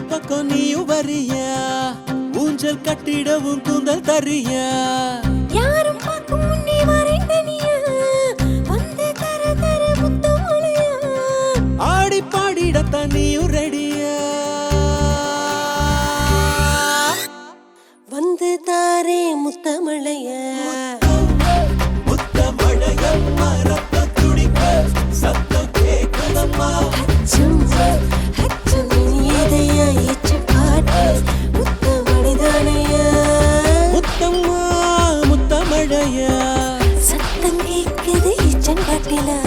பக்கம் நீயும் வரியா ஊஞ்சல் கட்டிடவும் கூந்தல் தரியா யாரும் பார்க்கும் முன்னே வரேன் தனியா வந்து தர தர முத்தமழையா ஆடி பாடிடத்தான் நீயும் ரெடியா வந்து தாரே முத்தமழையா முத்தமழையா மரப்ப துடிக்க சத்தம் கேட்கலம்மா அச்சம் அச்சம் எதையா ஏற்று பாட்டு முத்தமழைதானையா முத்தம்மா முத்தமழையா சத்தம் கேட்குது இச்சங்காட்டிலா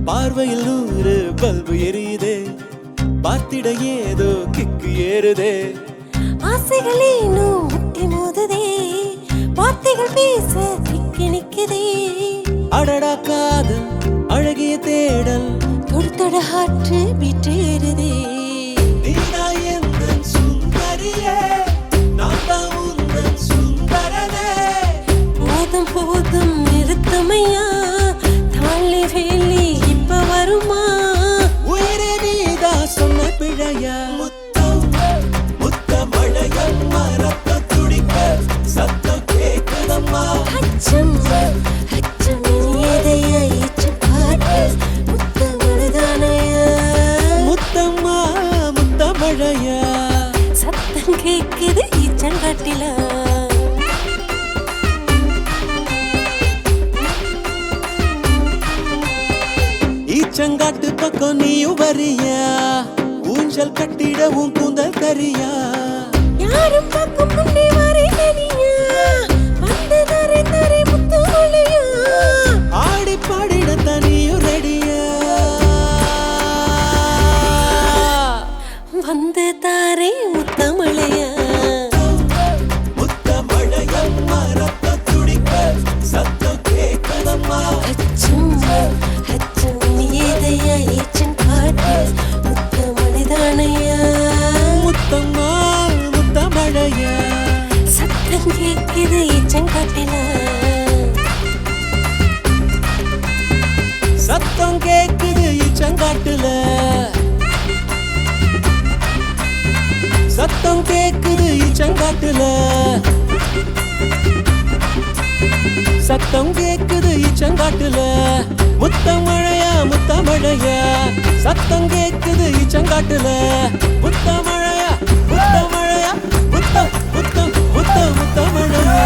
பார்வையில் நூறு பல்பு எரியுதே பார்த்திட ஏதோ கிக்கு ஏறுதே ஆசைகளே இன்னும் முட்டி மோதுதே வார்த்தைகள் பேச திக்கி நிக்குதே அடடா காதல் அழகிய தேடல் தொடுத்தட ஆற்று விட்டேறுதே நீதா எந்தன் சுந்தரியே நான் தான் உந்தன் சுந்தரனே போதும் போதும் நிறுத்தமையா தாழி வேலி இப்ப வருமா உயிரே நீதா சொன்ன பிழையா முத்தம் முத்தமழையா மரப்ப துடிக்க சத்தம் கேட்கலம்மா அச்சம் அச்சம் எதையா ஏற்று பாட்டு முத்தமழைதானையா முத்தம்மா முத்தமழையா சத்தம் கேக்குது இச்சங்காட்டிலா ஈச்சங்காட்டு பக்கம் நீயும் வரியா ஊஞ்சல் கட்டிடவும் கூந்தல் தரியா யாரும் பார்க்கும் முன்னே வரேன் தனியா வந்து தரே தரே முத்தமழையா ஆடி பாடிடத்தான் நீயும் ரெடியா வந்து தாரே முத்தமழையா முத்தமழையா மரப்ப துடிக்க சத்தம் கேட்கலம்மா அச்சம் அச்சம் எதையா ஏற்றும் பாட்டு முத்தமழைதானையா முத்தம்மா முத்தமழையா சத்தம் கேட்குது இச்சங்காட்டிலா சத்தம் கேக்குது இச்சங்காட்டுல சத்தம் கேக்குது இச்சங்காட்டுல சத்தம் கேக்குது இச்சங்காட்டுல முத்தமழையா முத்தமழையா சத்தம் கேக்குது இச்சங்காட்டுல முத்தமழையா முத்தமழையா முத்தம் முத்தம் முத்தம் முத்தமழையா